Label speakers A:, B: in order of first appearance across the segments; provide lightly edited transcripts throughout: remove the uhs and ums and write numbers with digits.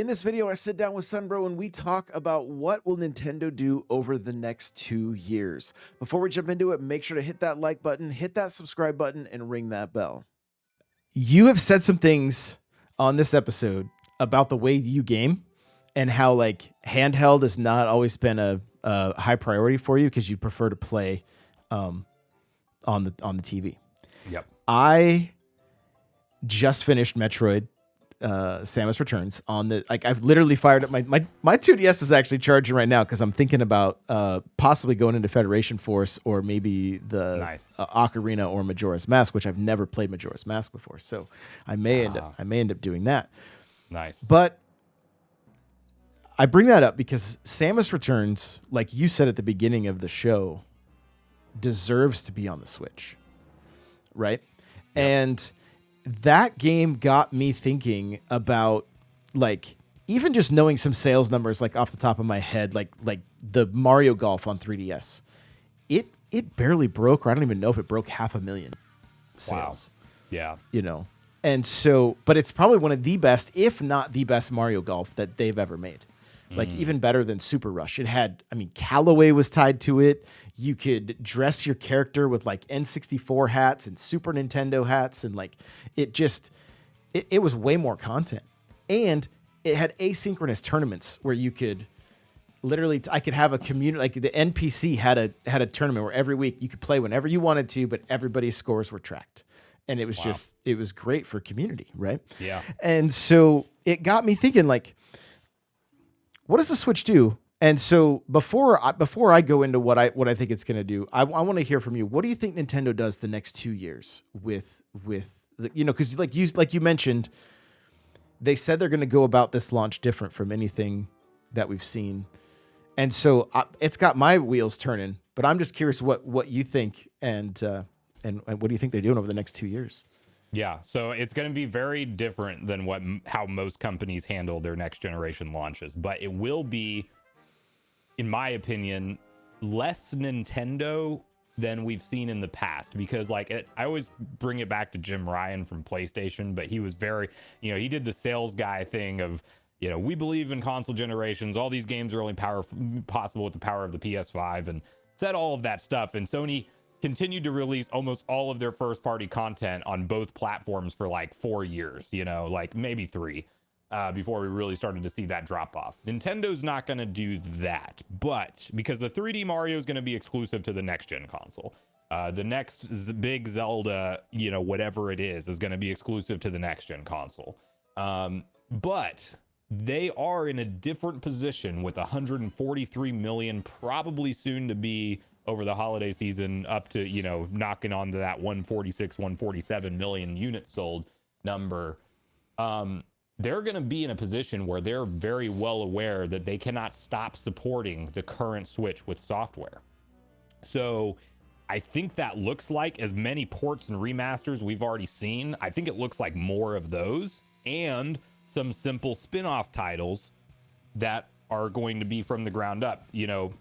A: In this video, I sit down with Sunbro and we talk about what will Nintendo do over the next 2 years. Before we jump into it, make sure to hit that like button, hit that subscribe button, and ring that bell. You have said some things on this episode about the way you game and how like handheld has not always been a high priority for you because you prefer to play on the TV.
B: Yep.
A: I just finished Metroid Samus Returns on the, like, I've literally fired up my 2DS is actually charging right now because I'm thinking about possibly going into Federation Force or maybe the Ocarina or Majora's Mask, which I've never played Majora's Mask before, so I may end up doing that.
B: Nice.
A: But I bring that up because Samus Returns, like you said at the beginning of the show, deserves to be on the Switch, right? Yep. And that game got me thinking about, like, even just knowing some sales numbers, like off the top of my head, like the Mario Golf on 3DS, it barely broke, or I don't even know if it broke 500,000 sales.
B: Wow. Yeah.
A: You know, and so, but it's probably one of the best, if not the best Mario Golf that they've ever made. Like even better than Super Rush. It had, I mean, Callaway was tied to it. You could dress your character with like N64 hats and Super Nintendo hats. And like, it just, it was way more content. And it had asynchronous tournaments where you could literally, I could have a community, like the NPC had a tournament where every week you could play whenever you wanted to, but everybody's scores were tracked. And it was just, it was great for community, right?
B: Yeah.
A: And so it got me thinking, like, what does the Switch do? And so before I go into what I think it's going to do, I want to hear from you. What do you think Nintendo does the next 2 years with the, you know, because like you mentioned, they said they're going to go about this launch different from anything that we've seen, and so it's got my wheels turning. But I'm just curious what you think and what do you think they're doing over the next 2 years?
B: Yeah, so it's going to be very different than how most companies handle their next generation launches, but it will be, in my opinion, less Nintendo than we've seen in the past, because like I always bring it back to Jim Ryan from PlayStation, but he was very, you know, he did the sales guy thing of, you know, we believe in console generations, all these games are only possible with the power of the PS5, and said all of that stuff. And Sony continued to release almost all of their first party content on both platforms for like 4 years, you know, like maybe 3, before we really started to see that drop off. Nintendo's not going to do that, but because the 3D Mario is going to be exclusive to the next gen console, the next big Zelda, you know, whatever it is going to be exclusive to the next gen console. But they are in a different position with 143 million, probably soon to be over the holiday season, up to, you know, knocking on to that 146, 147 million units sold number. They're going to be in a position where they're very well aware that they cannot stop supporting the current Switch with software. So I think that looks like as many ports and remasters we've already seen. I think it looks like more of those and some simple spin-off titles that are going to be from the ground up, you know,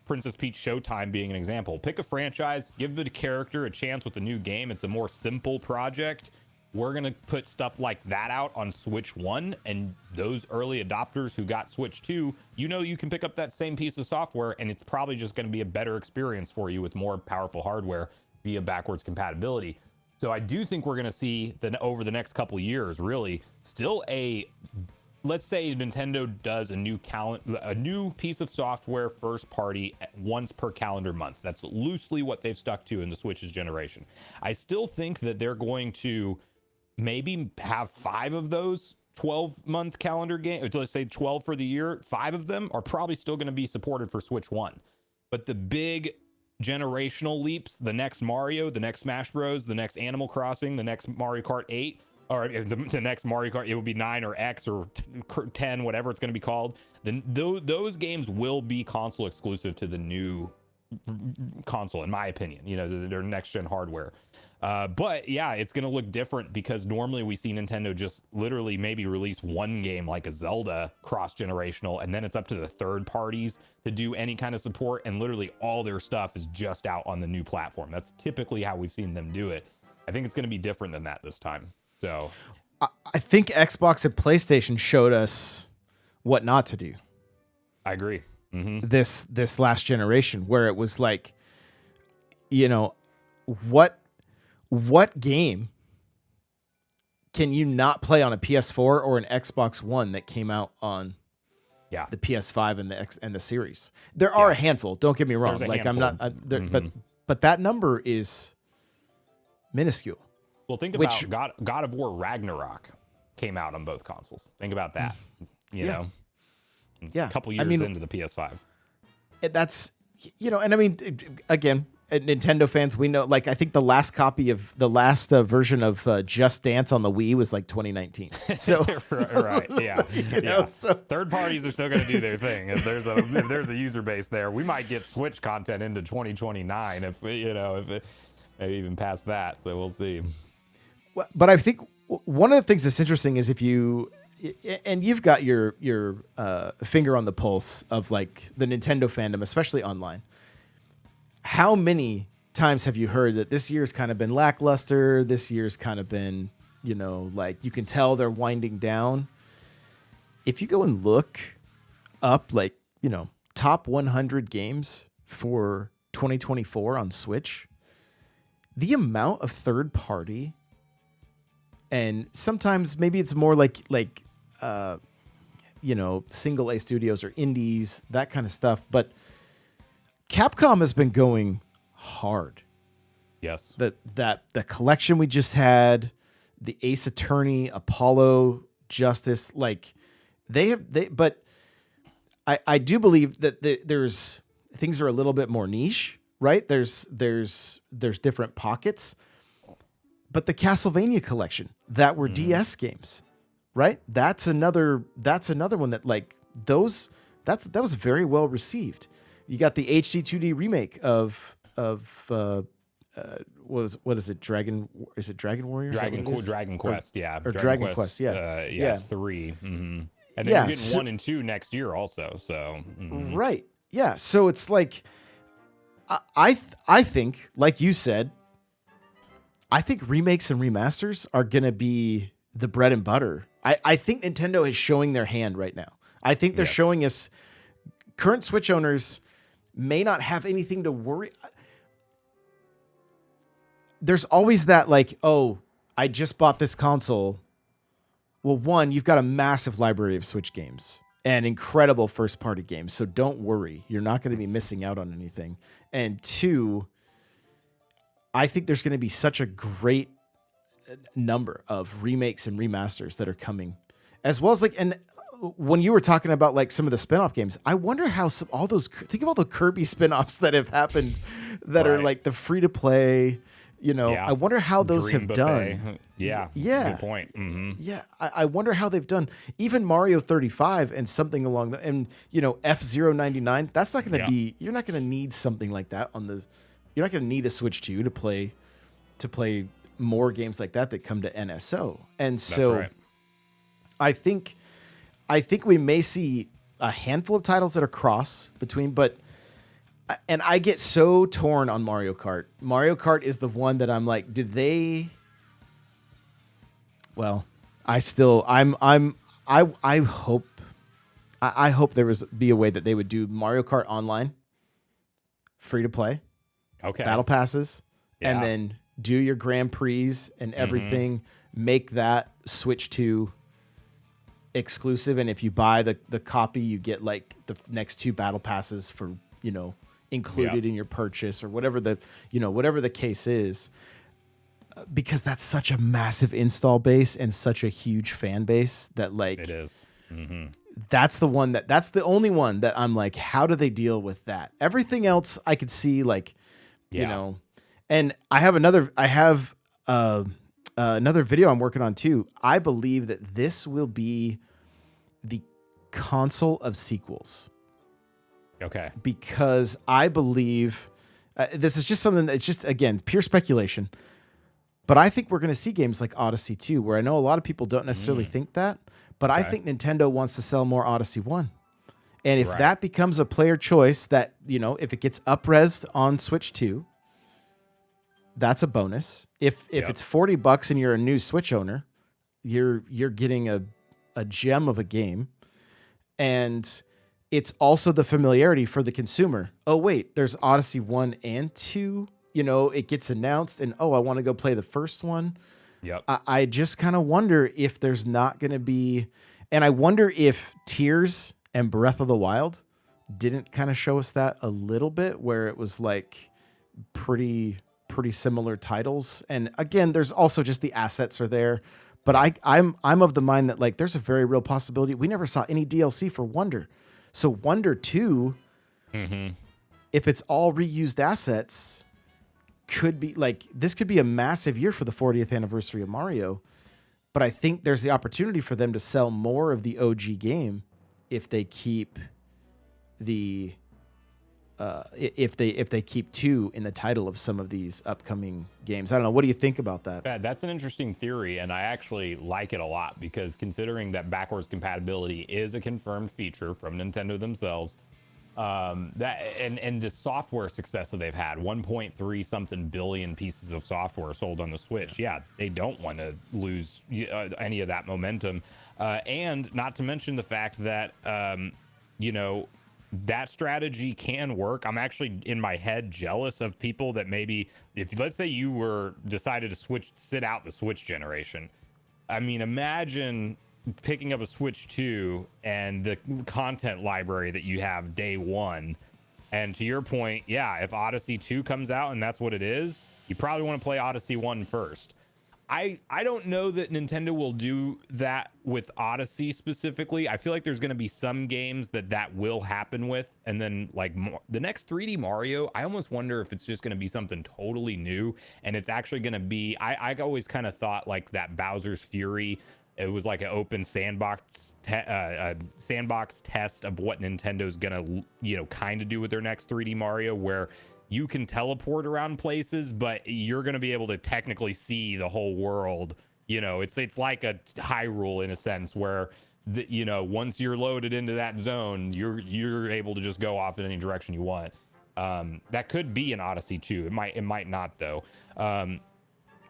B: Princess Peach Showtime being an example. Pick a franchise, give the character a chance with a new game. It's a more simple project. We're going to put stuff like that out on Switch 1, and those early adopters who got Switch 2, you know, you can pick up that same piece of software, and it's probably just going to be a better experience for you with more powerful hardware via backwards compatibility. So I do think we're going to see that over the next couple of years, really, still let's say Nintendo does a new piece of software first party once per calendar month. That's loosely what they've stuck to in the Switch's generation. I still think that they're going to maybe have 5 of those 12-month calendar games. Let's say 12 for the year. 5 of them are probably still going to be supported for Switch 1. But the big generational leaps, the next Mario, the next Smash Bros, the next Animal Crossing, the next Mario Kart 8, or the next Mario Kart, it will be 9 or X or 10, whatever it's going to be called. Then those games will be console exclusive to the new console, in my opinion, you know, their next gen hardware. But yeah, it's going to look different because normally we see Nintendo just literally maybe release one game like a Zelda cross-generational, and then it's up to the third parties to do any kind of support, and literally all their stuff is just out on the new platform. That's typically how we've seen them do it. I think it's going to be different than that this time. So
A: I think Xbox and PlayStation showed us what not to do
B: I agree.
A: this last generation, where it was like, you know, what game can you not play on a PS4 or an Xbox One that came out on
B: Yeah.
A: the PS5 and the X and the series? There are a handful. Don't get me wrong.
B: There's a
A: Like
B: handful.
A: I'm not, there, but that number is minuscule.
B: Well, think about God of War Ragnarok came out on both consoles. Think about that. You know,
A: Yeah,
B: a couple years into the PS5.
A: That's, you know, and I mean, again, Nintendo fans, we know, like, I think the last copy of the last version of Just Dance on the Wii was like 2019. So
B: right, yeah,
A: you know, so
B: third parties are still going to do their thing. If there's a user base there, we might get Switch content into 2029 if maybe even past that. So we'll see.
A: But I think one of the things that's interesting is if you, and you've got your finger on the pulse of like the Nintendo fandom, especially online. How many times have you heard that this year's kind of been lackluster? This year's kind of been, you know, like you can tell they're winding down. If you go and look up, like, you know, top 100 games for 2024 on Switch, the amount of third party, and sometimes maybe it's more like you know, single A studios or indies, that kind of stuff. But Capcom has been going hard.
B: Yes.
A: The collection we just had, the Ace Attorney, Apollo Justice, like but I do believe that there's things are a little bit more niche, right? There's different pockets. But the Castlevania collection that were DS games, right? That's another one that, like, that was very well received. You got the HD 2D remake of what is it? Dragon Warriors?
B: Dragon Quest, yeah.
A: Or Dragon Quest, yeah.
B: Yeah. 3. Mm-hmm. And then you're getting 1 and 2 next year also. So
A: right. Yeah. So it's like I think, like you said, I think remakes and remasters are gonna be the bread and butter. I think Nintendo is showing their hand right now. I think they're showing us current Switch owners may not have anything to worry. There's always that, like, oh, I just bought this console. Well, one, you've got a massive library of Switch games and incredible first-party games, so don't worry. You're not going to be missing out on anything. And two, I think there's going to be such a great number of remakes and remasters that are coming, as well as, like, and when you were talking about like some of the spinoff games, I wonder how think of all the Kirby spinoffs that have happened that are like the free to play, you know, I wonder how those
B: Dream
A: have
B: Buffet.
A: done.
B: Yeah.
A: Good
B: point. Mm-hmm.
A: Yeah. I wonder how they've done even Mario 35 and something along and, you know, F099. That's not going to be, you're not going to need something like that you're not going to need a Switch 2 to play more games like that come to NSO. And so I think we may see a handful of titles that are cross between, and I get so torn on Mario Kart. Mario Kart is the one that I'm like, I hope there be a way that they would do Mario Kart Online, free to play, battle passes, and then do your Grand Prix and everything, make that Switch 2 exclusive, and if you buy the copy, you get like the next 2 battle passes for, you know, included in your purchase or whatever the case is, because that's such a massive install base and such a huge fan base that, like,
B: it is. Mm-hmm.
A: That's the only one that I'm like, how do they deal with that? Everything else I could see, like, you know, and I have another video I'm working on too. I believe that this will be the console of sequels.
B: Okay.
A: Because I believe this is just something that's just, again, pure speculation. But I think we're going to see games like Odyssey 2, where I know a lot of people don't necessarily think that, but I think Nintendo wants to sell more Odyssey 1. And if that becomes a player choice that, you know, if it gets up-resed on Switch 2, that's a bonus. If it's $40 and you're a new Switch owner, you're getting a gem of a game, and it's also the familiarity for the consumer. Oh wait, there's Odyssey 1 and 2. You know, it gets announced, and I want to go play the first one.
B: Yep.
A: I just kind of wonder if there's not going to be, and I wonder if Tears and Breath of the Wild didn't kind of show us that a little bit, where it was like pretty similar titles. And again, there's also just the assets are there, but I'm of the mind that like there's a very real possibility we never saw any DLC for Wonder. So Wonder 2, if it's all reused assets, could be like, this could be a massive year for the 40th anniversary of Mario. But I think there's the opportunity for them to sell more of the OG game if they keep the if they keep 2 in the title of some of these upcoming games. I don't know. What do you think about that?
B: Yeah, that's an interesting theory, and I actually like it a lot, because considering that backwards compatibility is a confirmed feature from Nintendo themselves, that and the software success that they've had, 1.3 something billion pieces of software sold on the Switch. Yeah, they don't want to lose any of that momentum, and not to mention the fact that you know, that strategy can work. I'm actually in my head jealous of people that maybe, if let's say you were decided to sit out the Switch generation. I mean, imagine picking up a Switch 2 and the content library that you have day one. And to your point, yeah, if Odyssey 2 comes out and that's what it is, you probably want to play Odyssey 1 first. I don't know that Nintendo will do that with Odyssey specifically. I feel like there's going to be some games that will happen with, and then like the next 3D Mario, I almost wonder if it's just going to be something totally new, and it's actually going to be, I always kind of thought like that Bowser's Fury, it was like an open sandbox test of what Nintendo's going to, kind of do with their next 3D Mario, where you can teleport around places, but you're going to be able to technically see the whole world. It's like a Hyrule in a sense, where once you're loaded into that zone, you're able to just go off in any direction you want. That could be an Odyssey 2. It might not though.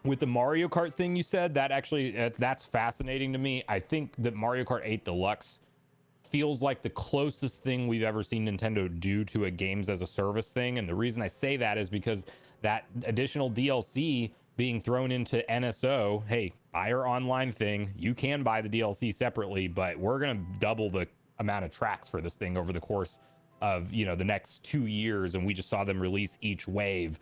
B: With the Mario Kart thing you said, that's fascinating to me. I think that Mario Kart 8 Deluxe feels like the closest thing we've ever seen Nintendo do to a games as a service thing. And the reason I say that is because that additional DLC being thrown into NSO, hey, buy our online thing. You can buy the DLC separately, but we're going to double the amount of tracks for this thing over the course of, the next 2 years. And we just saw them release each wave,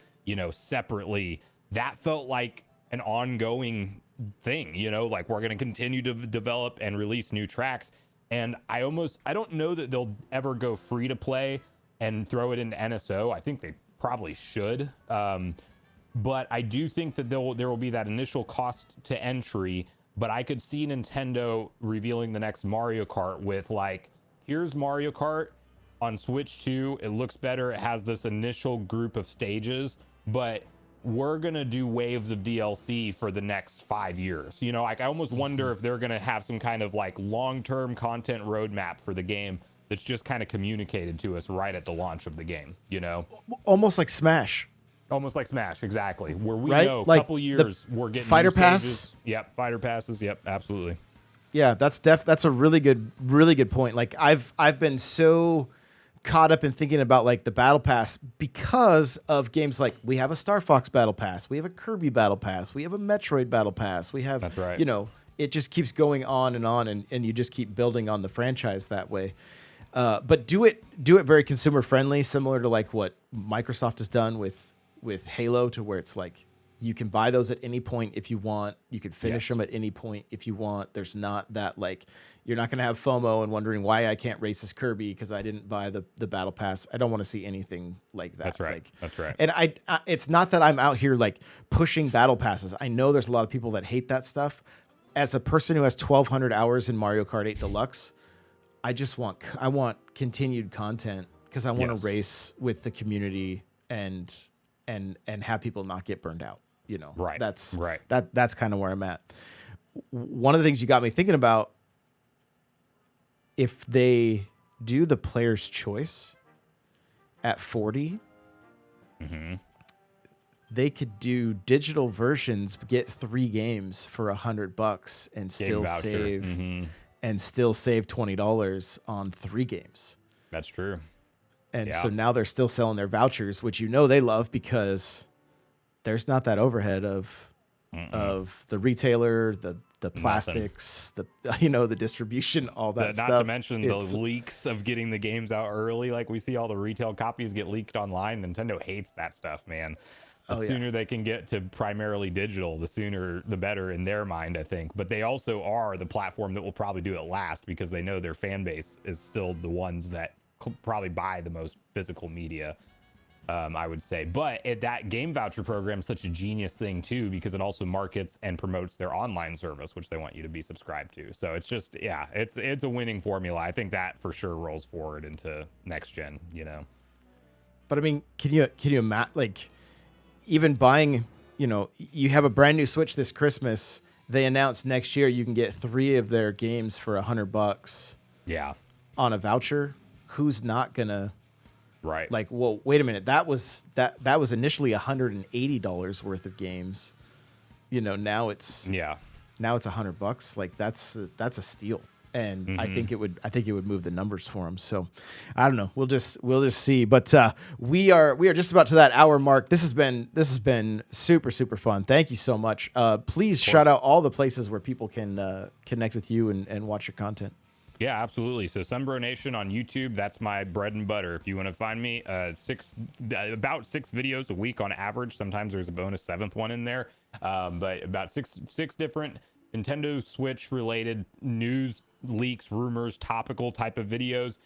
B: separately. That felt like an ongoing thing, like we're going to continue to develop and release new tracks. And I don't know that they'll ever go free to play and throw it into NSO. I think they probably should. But I do think that there will be that initial cost to entry. But I could see Nintendo revealing the next Mario Kart with like, here's Mario Kart on Switch 2. It looks better. It has this initial group of stages, but we're going to do waves of DLC for the next 5 years. Like I almost wonder if they're going to have some kind of like long-term content roadmap for the game that's just kind of communicated to us right at the launch of the game,
A: Almost like Smash.
B: Almost like Smash, exactly. Where we
A: right?
B: know a
A: like
B: couple years we're getting
A: Fighter
B: new
A: Pass.
B: stages. Yep, Fighter Passes. Yep, absolutely.
A: Yeah, that's a really good point. Like I've been so caught up in thinking about like the battle pass because of games like we have a Star Fox battle pass, we have a Kirby battle pass, we have a Metroid battle pass, we have,
B: that's right.
A: It just keeps going on, and you just keep building on the franchise that way. But do it very consumer friendly, similar to like what Microsoft has done with Halo, to where it's like you can buy those at any point if you want. You can finish them at any point if you want. There's not that like, you're not going to have FOMO and wondering why I can't race as Kirby because I didn't buy the battle pass. I don't want to see anything like that.
B: That's right.
A: Like,
B: that's right.
A: And I it's not that I'm out here like pushing battle passes. I know there's a lot of people that hate that stuff. As a person who has 1,200 hours in Mario Kart 8 Deluxe, I want continued content because I want to race with the community and have people not get burned out.
B: Right.
A: That's
B: right.
A: That's kind of where I'm at. One of the things you got me thinking about, if they do the player's choice at 40, they could do digital versions, get 3 games for $100 and still
B: voucher.
A: save and still save $20 on 3 games.
B: That's true.
A: And so now they're still selling their vouchers, which they love because there's not that overhead of the retailer, the plastics, the distribution, all that stuff.
B: Not to mention the leaks of getting the games out early. Like we see all the retail copies get leaked online. Nintendo hates that stuff, man. The sooner they can get to primarily digital, the sooner the better in their mind, I think. But they also are the platform that will probably do it last because they know their fan base is still the ones that probably buy the most physical media, I would say. But that game voucher program is such a genius thing too, because it also markets and promotes their online service, which they want you to be subscribed to. So it's just, it's a winning formula. I think that for sure rolls forward into next gen,
A: But I mean, can you imagine, like, even buying, you have a brand new Switch this Christmas. They announced next year you can get 3 of their games for $100.
B: Yeah.
A: On a voucher. Who's not gonna?
B: Right.
A: Like, well, wait a minute. That was initially $180 worth of games. Now it's $100. Like that's a steal. And I think it would move the numbers for them. So I don't know. We'll just see. But we are just about to that hour mark. This has been super, super fun. Thank you so much. Please shout out all the places where people can connect with you and watch your content.
B: Yeah, absolutely. So Sunbro Nation on YouTube, that's my bread and butter. If you want to find me, about 6 videos a week on average. Sometimes there's a bonus 7th one in there. But about six different Nintendo Switch related news, leaks, rumors, topical type of videos.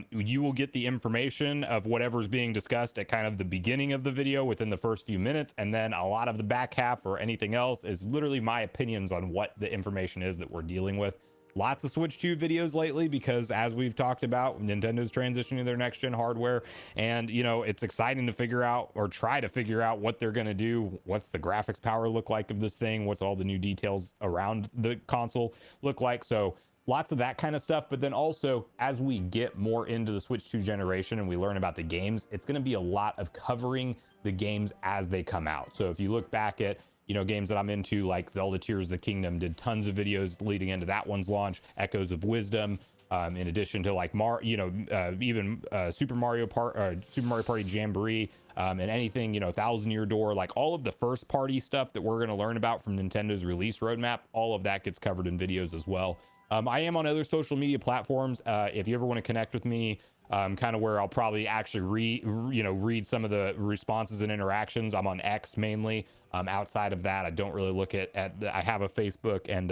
B: You will get the information of whatever's being discussed at kind of the beginning of the video within the first few minutes. And then a lot of the back half or anything else is literally my opinions on what the information is that we're dealing with. Lots of Switch 2 videos lately because, as we've talked about, Nintendo's transitioning to their next-gen hardware. And, it's exciting to figure out or try to figure out what they're going to do. What's the graphics power look like of this thing? What's all the new details around the console look like? So lots of that kind of stuff. But then also, as we get more into the Switch 2 generation and we learn about the games, it's going to be a lot of covering the games as they come out. So if you look back at games that I'm into, like Zelda Tears of the Kingdom, did tons of videos leading into that one's launch. Echoes of Wisdom, in addition to like even Super Mario Party Jamboree, and anything, Thousand Year Door, like all of the first party stuff that we're going to learn about from Nintendo's release roadmap. All of that gets covered in videos as well. I am on other social media platforms. If you ever want to connect with me, kind of where I'll probably actually read some of the responses and interactions. I'm on X mainly. Outside of that, I don't really look at I have a Facebook and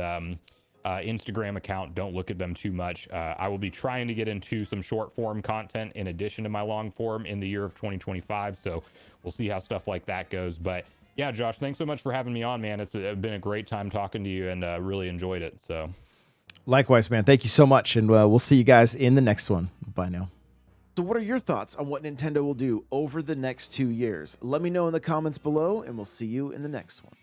B: Instagram account. Don't look at them too much. I will be trying to get into some short form content in addition to my long form in the year of 2025. So we'll see how stuff like that goes. But yeah, Josh, thanks so much for having me on, man. It's been a great time talking to you and really enjoyed it. So
A: likewise, man. Thank you so much. And we'll see you guys in the next one. Bye now. So what are your thoughts on what Nintendo will do over the next 2 years? Let me know in the comments below, and we'll see you in the next one.